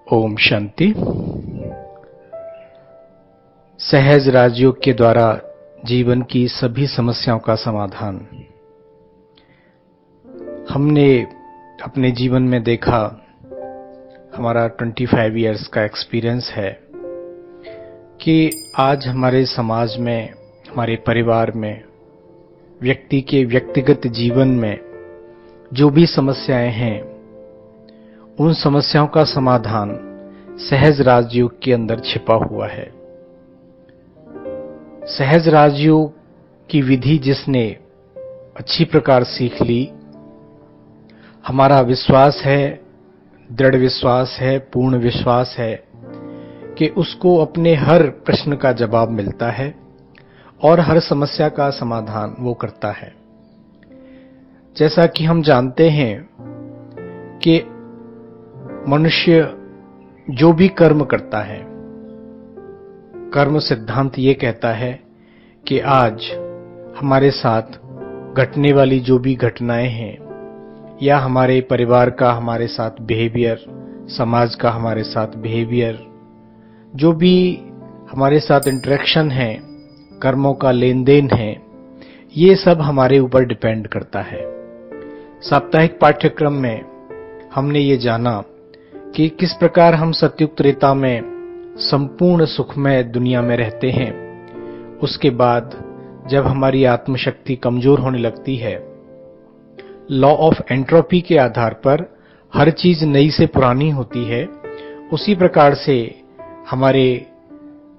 ओम शांति। सहज राजयोग के द्वारा जीवन की सभी समस्याओं का समाधान। हमने अपने जीवन में देखा, हमारा 25 इयर्स का एक्सपीरियंस है कि आज हमारे समाज में, हमारे परिवार में, व्यक्ति के व्यक्तिगत जीवन में जो भी समस्याएं हैं, उन समस्याओं का समाधान सहज राजयोग के अंदर छिपा हुआ है। सहज राजयोग की विधि जिसने अच्छी प्रकार सीख ली, हमारा विश्वास है, दृढ़ विश्वास है, पूर्ण विश्वास है कि उसको अपने हर प्रश्न का जवाब मिलता है और हर समस्या का समाधान वो करता है। जैसा कि हम जानते हैं कि मनुष्य जो भी कर्म करता है, कर्म सिद्धांत ये कहता है कि आज हमारे साथ घटने वाली जो भी घटनाएं हैं या हमारे परिवार का हमारे साथ बिहेवियर, समाज का हमारे साथ बिहेवियर, जो भी हमारे साथ इंटरेक्शन है, कर्मों का लेन देन है, ये सब हमारे ऊपर डिपेंड करता है। साप्ताहिक पाठ्यक्रम में हमने ये जाना कि किस प्रकार हम सतयुग त्रेता में संपूर्ण सुखमय दुनिया में रहते हैं। उसके बाद जब हमारी आत्मशक्ति कमजोर होने लगती है, लॉ ऑफ एंट्रोपी के आधार पर हर चीज नई से पुरानी होती है, उसी प्रकार से हमारे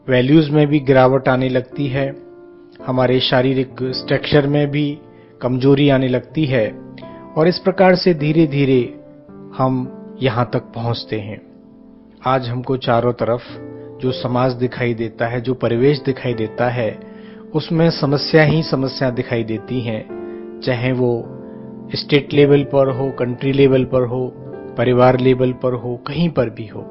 वैल्यूज में भी गिरावट आने लगती है, हमारे शारीरिक स्ट्रक्चर में भी कमजोरी आने लगती है और इस प्रकार से धीरे धीरे हम यहां तक पहुंचते हैं। आज हमको चारों तरफ जो समाज दिखाई देता है, जो परिवेश दिखाई देता है, उसमें समस्या ही समस्या दिखाई देती हैं, चाहे वो स्टेट लेवल पर हो, कंट्री लेवल पर हो, परिवार लेवल पर हो, कहीं पर भी हो।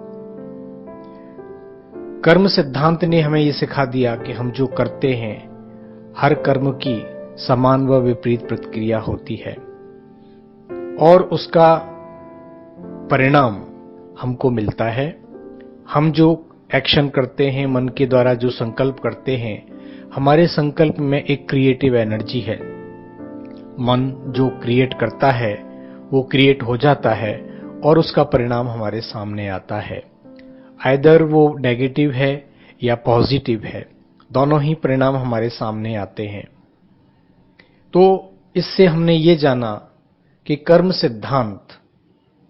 कर्म सिद्धांत ने हमें ये सिखा दिया कि हम जो करते हैं, हर कर्म की समान व विपरीत प्रतिक्रिया होती है और उसका परिणाम हमको मिलता है। हम जो एक्शन करते हैं, मन के द्वारा जो संकल्प करते हैं, हमारे संकल्प में एक क्रिएटिव एनर्जी है। मन जो क्रिएट करता है वो क्रिएट हो जाता है और उसका परिणाम हमारे सामने आता है। आइदर वो नेगेटिव है या पॉजिटिव है, दोनों ही परिणाम हमारे सामने आते हैं। तो इससे हमने ये जाना कि कर्म सिद्धांत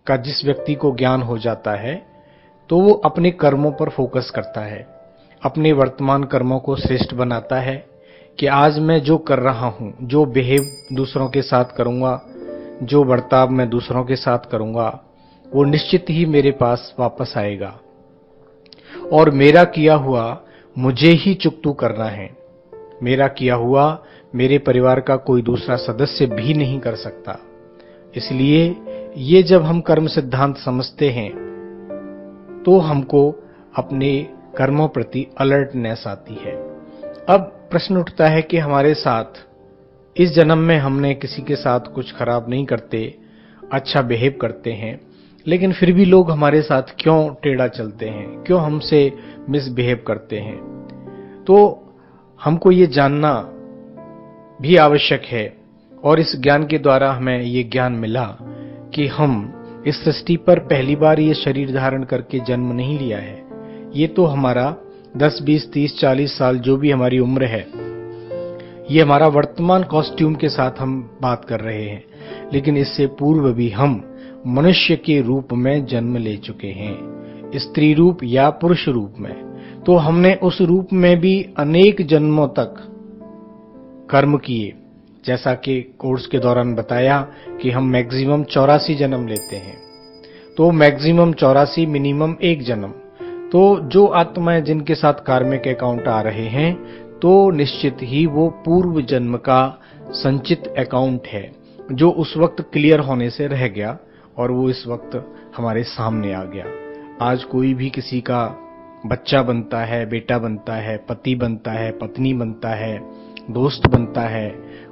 का जिस व्यक्ति को ज्ञान हो जाता है तो वो अपने कर्मों पर फोकस करता है, अपने वर्तमान कर्मों को श्रेष्ठ बनाता है कि आज मैं जो कर रहा हूं, जो बिहेव दूसरों के साथ करूंगा, जो बर्ताव मैं दूसरों के साथ करूंगा, वो निश्चित ही मेरे पास वापस आएगा और मेरा किया हुआ मुझे ही चुकतू करना है। मेरा किया हुआ मेरे परिवार का कोई दूसरा सदस्य भी नहीं कर सकता। इसलिए ये जब हम कर्म सिद्धांत समझते हैं तो हमको अपने कर्मों प्रति अलर्टनेस आती है। अब प्रश्न उठता है कि हमारे साथ इस जन्म में हमने किसी के साथ कुछ खराब नहीं करते, अच्छा बिहेव करते हैं, लेकिन फिर भी लोग हमारे साथ क्यों टेढ़ा चलते हैं, क्यों हमसे मिसबिहेव करते हैं। तो हमको ये जानना भी आवश्यक है और इस ज्ञान के द्वारा हमें ये ज्ञान मिला कि हम इस सृष्टि पर पहली बार ये शरीर धारण करके जन्म नहीं लिया है। ये तो हमारा 10, 20, 30, 40 साल जो भी हमारी उम्र है, ये हमारा वर्तमान कॉस्ट्यूम के साथ हम बात कर रहे हैं, लेकिन इससे पूर्व भी हम मनुष्य के रूप में जन्म ले चुके हैं, स्त्री रूप या पुरुष रूप में। तो हमने उस रूप में भी अनेक जन्मों तक कर्म किए। जैसा कि कोर्स के दौरान बताया कि हम मैक्सिमम 84 जन्म लेते हैं, तो मैक्सिमम 84, मिनिमम 1 जन्म। तो जो आत्माएं जिनके साथ कार्मिक अकाउंट आ रहे हैं, तो निश्चित ही वो पूर्व जन्म का संचित अकाउंट है जो उस वक्त क्लियर होने से रह गया और वो इस वक्त हमारे सामने आ गया। आज कोई भी किसी का बच्चा बनता है, बेटा बनता है, पति बनता है, पत्नी बनता है, दोस्त बनता है,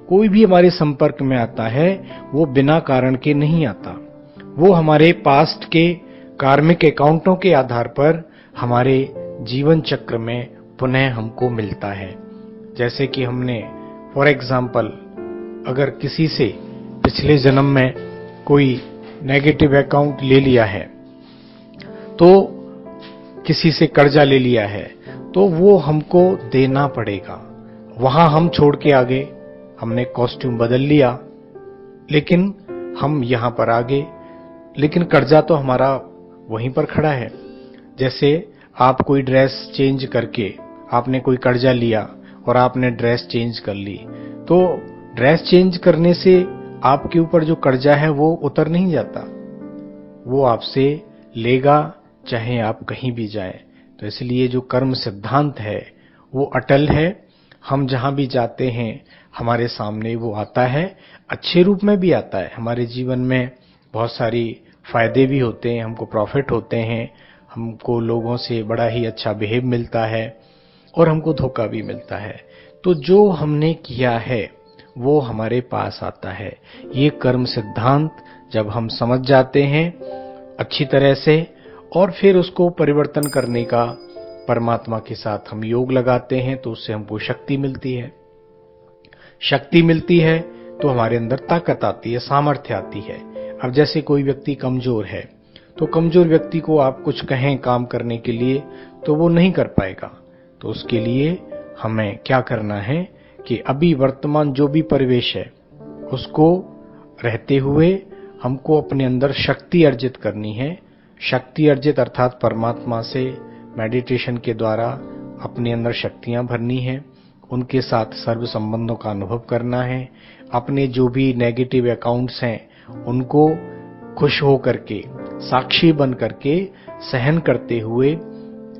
कोई भी हमारे संपर्क में आता है, वो बिना कारण के नहीं आता। वो हमारे पास्ट के कार्मिक अकाउंटों के आधार पर हमारे जीवन चक्र में पुनः हमको मिलता है। जैसे कि हमने फॉर एग्जाम्पल अगर किसी से पिछले जन्म में कोई नेगेटिव अकाउंट ले लिया है, तो किसी से कर्जा ले लिया है, तो वो हमको देना पड़ेगा। वहां हम छोड़ के आगे, हमने कॉस्ट्यूम बदल लिया, लेकिन हम यहां पर आगे, लेकिन कर्जा तो हमारा वहीं पर खड़ा है। जैसे आप कोई ड्रेस चेंज करके आपने कोई कर्जा लिया और आपने ड्रेस चेंज कर ली, तो ड्रेस चेंज करने से आपके ऊपर जो कर्जा है वो उतर नहीं जाता, वो आपसे लेगा चाहे आप कहीं भी जाएं। तो इसलिए जो कर्म सिद्धांत है वो अटल है। हम जहां भी जाते हैं हमारे सामने वो आता है, अच्छे रूप में भी आता है। हमारे जीवन में बहुत सारी फायदे भी होते हैं, हमको प्रॉफिट होते हैं, हमको लोगों से बड़ा ही अच्छा बिहेव मिलता है और हमको धोखा भी मिलता है। तो जो हमने किया है वो हमारे पास आता है। ये कर्म सिद्धांत जब हम समझ जाते हैं अच्छी तरह से और फिर उसको परिवर्तन करने का परमात्मा के साथ हम योग लगाते हैं, तो उससे हमको शक्ति मिलती है। शक्ति मिलती है तो हमारे अंदर ताकत आती है, सामर्थ्य आती है। अब जैसे कोई व्यक्ति कमजोर है, तो कमजोर व्यक्ति को आप कुछ कहें काम करने के लिए तो वो नहीं कर पाएगा। तो उसके लिए हमें क्या करना है कि अभी वर्तमान जो भी परिवेश है उसको रहते हुए हमको अपने अंदर शक्ति अर्जित करनी है। शक्ति अर्जित अर्थात परमात्मा से मेडिटेशन के द्वारा अपने अंदर शक्तियां भरनी है, उनके साथ सर्व संबंधों का अनुभव करना है। अपने जो भी नेगेटिव अकाउंट्स हैं उनको खुश हो करके, साक्षी बन करके, सहन करते हुए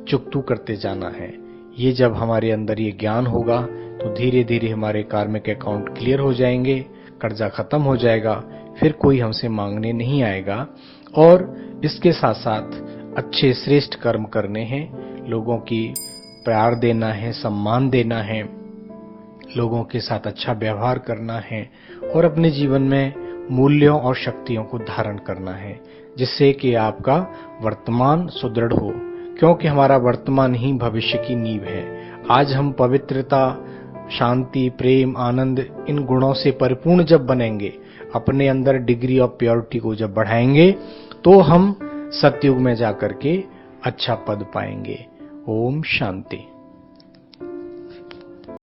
चुकतू करते जाना है। ये जब हमारे अंदर ये ज्ञान होगा तो धीरे धीरे हमारे कार्मिक अकाउंट क्लियर हो जाएंगे, कर्जा खत्म हो जाएगा, फिर कोई हमसे मांगने नहीं आएगा। और इसके साथ साथ अच्छे श्रेष्ठ कर्म करने हैं, लोगों की प्यार देना है, सम्मान देना है, लोगों के साथ अच्छा व्यवहार करना है और अपने जीवन में मूल्यों और शक्तियों को धारण करना है, जिससे कि आपका वर्तमान सुदृढ़ हो, क्योंकि हमारा वर्तमान ही भविष्य की नींव है। आज हम पवित्रता, शांति, प्रेम, आनंद इन गुणों से परिपूर्ण जब बनेंगे, अपने अंदर डिग्री ऑफ प्योरिटी को जब बढ़ाएंगे, तो हम सतयुग में जाकर के अच्छा पद पाएंगे। ओम शांति।